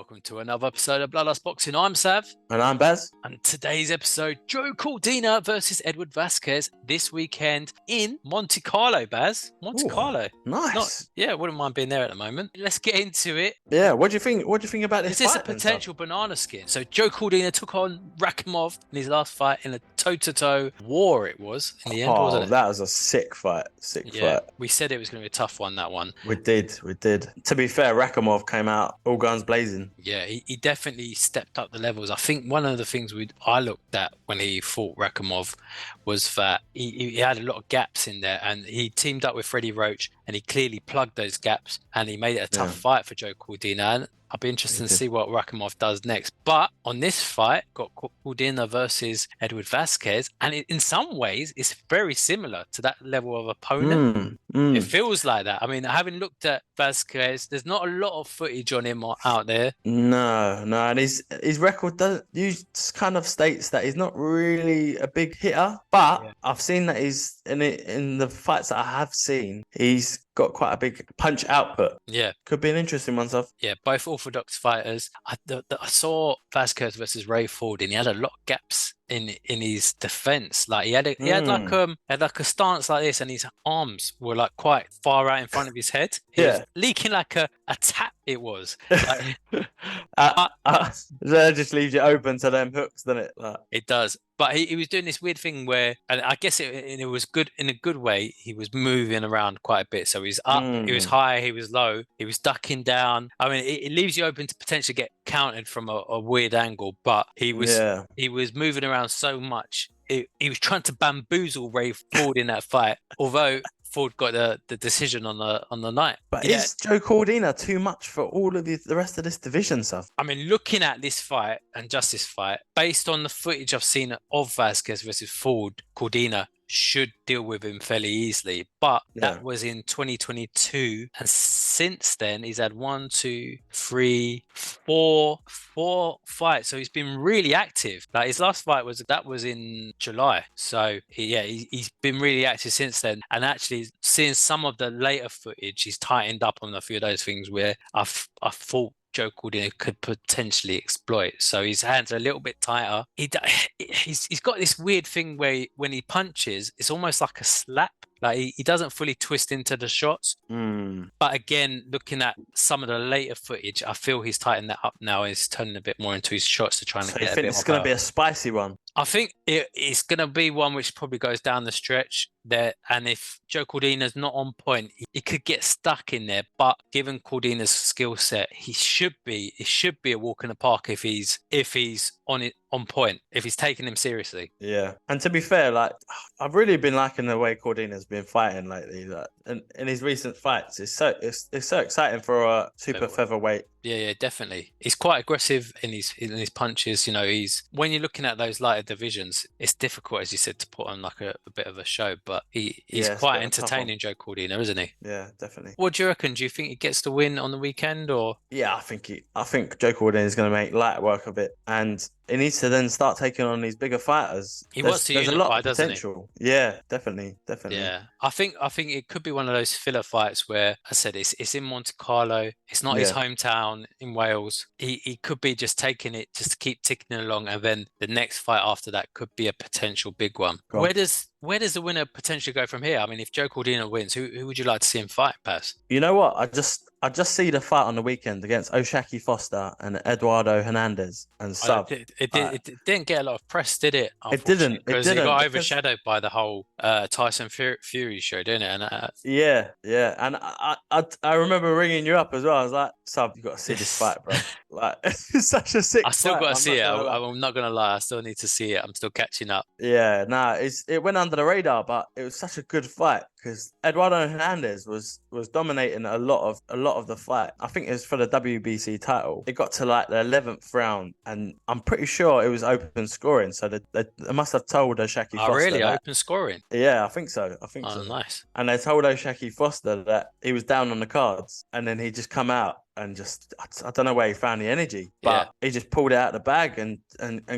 welcome to another episode of Bloodlust Boxing. I'm Sav. And I'm Baz. And today's episode, Joe Cordina versus Edward Vazquez this weekend in Monte Carlo, Baz. Monte Carlo. Nice. Wouldn't mind being there at the moment. Let's get into it. Yeah, what do you think? What do you think about this fight? Is this a potential banana skin? So Joe Cordina took on Rakhimov in his last fight in a toe-to-toe war it was in the end, wasn't it? That was a sick fight. Fight. We said it was going to be a tough one, that one. We did. To be fair, Rakhimov came out all guns blazing. Yeah, he definitely stepped up the levels. I think one of the things I looked at when he fought Rakhimov was that he had a lot of gaps in there, and he teamed up with Freddie Roach, and he clearly plugged those gaps, and he made it a tough fight for Joe Cordina. And I'll be interested to see what Rakhimov does next. But on this fight, got Cordina versus Edward Vazquez, and in some ways, it's very similar to that level of opponent. It feels like that. I mean, having looked at Vazquez, there's not a lot of footage on him out there. No, and his record kind of states that he's not really a big hitter. But I've seen that he's in the fights that I have seen, he's got quite a big punch output. Yeah. Could be an interesting one, Sav. Yeah, both orthodox fighters. I saw Vazquez versus Ray Ford, and he had a lot of gaps in his defense. Like he had like a stance like this, and his arms were like quite far out in front of his head. He was leaking like a tap. It was like, that just leaves you open to them hooks, doesn't it? It does. But he was doing this weird thing where, and I guess it was good in a good way. He was moving around quite a bit. So he's up, he was high, he was low, he was ducking down. I mean, it leaves you open to potentially get counted from a weird angle. But he was moving around so much. He was trying to bamboozle Ray Ford in that fight, although Ford got the decision on the night. But is Joe Cordina too much for all of the rest of this division stuff? I mean, looking at this fight and just this fight, based on the footage I've seen of Vazquez versus Ford, Cordina should deal with him fairly easily. But that was in 2022, and since then he's had 4 fights. So he's been really active. Like his last fight was in July. So he's been really active since then. And actually, seeing some of the later footage, he's tightened up on a few of those things where I thought Joe Cordina could potentially exploit. So his hands are a little bit tighter. He's got this weird thing where when he punches, it's almost like a slap. Like he doesn't fully twist into the shots. But again, looking at some of the later footage, I feel he's tightened that up now. He's turning a bit more into his shots to try and get a bit more. So you think it's going to be a spicy one? I think it's going to be one which probably goes down the stretch there. And if Joe Cordina's not on point, he could get stuck in there. But given Cordina's skill set, it should be a walk in the park if he's on point, if he's taking him seriously. Yeah. And to be fair, like I've really been liking the way Cordina's been fighting lately. Like, in his recent fights, it's so exciting for a super featherweight. Yeah, definitely. He's quite aggressive in his punches. You know, when you're looking at those lighter divisions, it's difficult, as you said, to put on like a bit of a show. But he's quite entertaining, Joe Cordina, isn't he? Yeah, definitely. What do you reckon? Do you think he gets the win on the weekend, or? Yeah, I think Joe Cordina is going to make light work of it, and he needs to then start taking on these bigger fighters. There's a lot of potential. Yeah, definitely. Yeah, I think it could be one of those filler fights where I said it's in Monte Carlo. It's not his hometown in Wales. He could be just taking it just to keep ticking along, and then the next fight after that could be a potential big one. Where does the winner potentially go from here? I mean, if Joe Cordina wins, who would you like to see him fight, Paz? You know what? I just see the fight on the weekend against Oshaki Foster and Eduardo Hernandez and Sav. It didn't get a lot of press, did it? It didn't. Because it got overshadowed by the whole Tyson Fury show, didn't it? And yeah. And I remember ringing you up as well. I was like, Sav, you got to see this fight, bro. Like, it's such a sick fight. I still got to see it. I'm not going to lie. I still need to see it. I'm still catching up. Yeah, it went under the radar, but it was such a good fight because Eduardo Hernandez was dominating a lot of the fight. I think it was for the WBC title. It got to like the 11th round, and I'm pretty sure it was open scoring. So they must have told Oshaki Foster. Oh, really? Open scoring? Yeah, I think so. Oh, nice. And they told Oshaki Foster that he was down on the cards, and then he just come out and just I don't know where he found the energy, Yeah. but he just pulled it out of the bag and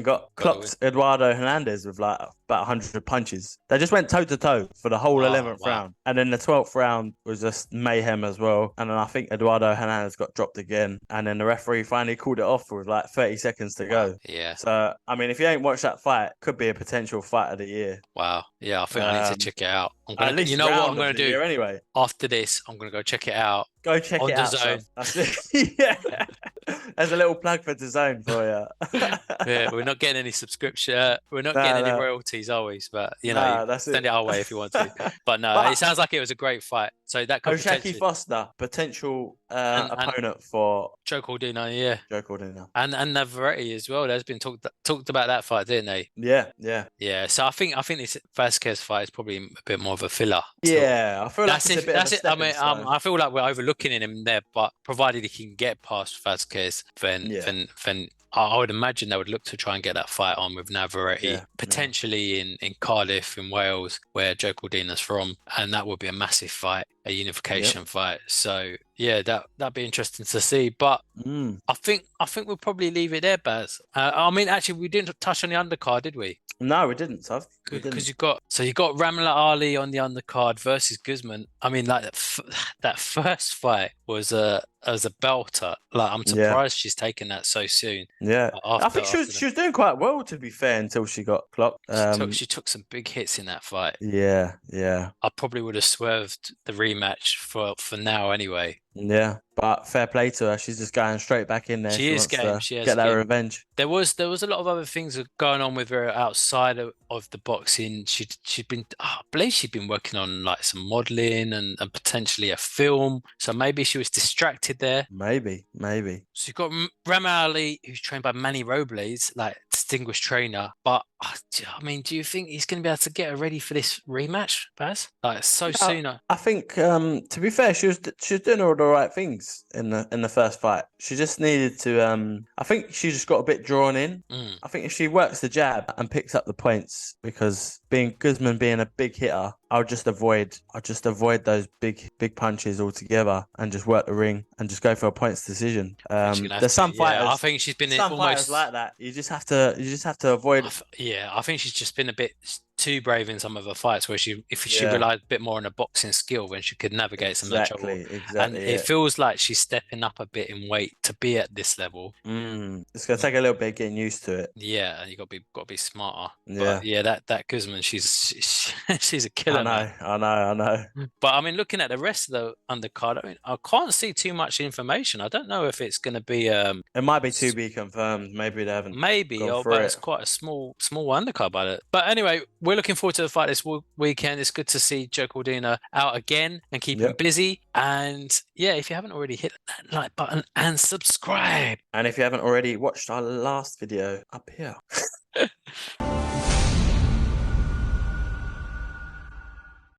got Got the clocked Eduardo Hernandez with like about 100 punches. They just went toe to toe for the whole 11th wow. round, and then the 12th round was just mayhem as well. And then I think Eduardo Hernandez got dropped again, and then the referee finally called it off with like 30 seconds to go. Yeah. So I mean, if you ain't watched that fight, could be a potential fight of the year. Wow. Yeah, I think I need to check it out. At least you know what I'm round going of to the do? year anyway. After this, I'm going to go check it out. Go check on it out. DAZN. That's it. Yeah. There's a little plug for DAZN for you. Yeah, we're not getting any subscription. We're not getting any royalties, always. But you know, that's send it our way if you want to. But no, But it sounds like it was a great fight. So that could O'Shaquie potentially Foster, potential and opponent for Joe Cordina, yeah, Joe Cordina. and Navarrete as well. There's been talked about that fight, didn't they? Yeah. Yeah. So I think this Vazquez fight is probably a bit more of a filler. Yeah, I feel like That's it's a bit That's of a it. I stepping mean, stone. I feel like we're overlooking him there, but provided he can get past Vazquez, then I would imagine they would look to try and get that fight on with Navarrete, potentially in Cardiff, in Wales, where Joe Cordina's from, and that would be a massive fight, a unification fight. So yeah, that'd be interesting to see. But I think we'll probably leave it there, Baz. I mean, actually, we didn't touch on the undercard, did we? No, we didn't, Sav. Because you got Ramla Ali on the undercard versus Guzman. I mean, like that first fight was a belter. Like, I'm surprised she's taken that so soon. Yeah, I think she was doing quite well, to be fair, until she got clocked. She took some big hits in that fight. Yeah. I probably would have swerved the rematch for now anyway. Yeah, but fair play to her. She's just going straight back in there. She is game. She has get that revenge. There was a lot of other things going on with her outside of the boxing. She'd been, I believe she'd been working on like some modeling and potentially a film. So maybe she was distracted there. Maybe. So you've got Ramla Ali, who's trained by Manny Robles, like distinguished trainer. But I mean, do you think he's going to be able to get her ready for this rematch, Baz? Like soon? I think, to be fair, she was doing all the right things in the first fight. She just needed to. I think she just got a bit drawn in. I think if she works the jab and picks up the points, because Guzman being a big hitter, I'll just avoid those big punches altogether and just work the ring and just go for a points decision. There's some fighters. I think she's been fighters like that. You just have to avoid. I think she's just been a bit too brave in some of her fights, where if she relied a bit more on her boxing skill, then she could navigate some of the trouble. Exactly. And it feels like she's stepping up a bit in weight to be at this level. It's gonna take a little bit getting used to it. Yeah, and you got to be smarter. Yeah, but that Guzman, she's a killer. I know. But I mean, looking at the rest of the undercard, I mean, I can't see too much information. I don't know if it's going to be. It might be to be confirmed. Maybe they haven't. But it's quite a small undercard by it. But anyway, we're looking forward to the fight this weekend. It's good to see Joe Cordina out again and keep him busy. And yeah, if you haven't already, hit that like button and subscribe. And if you haven't already watched our last video up here.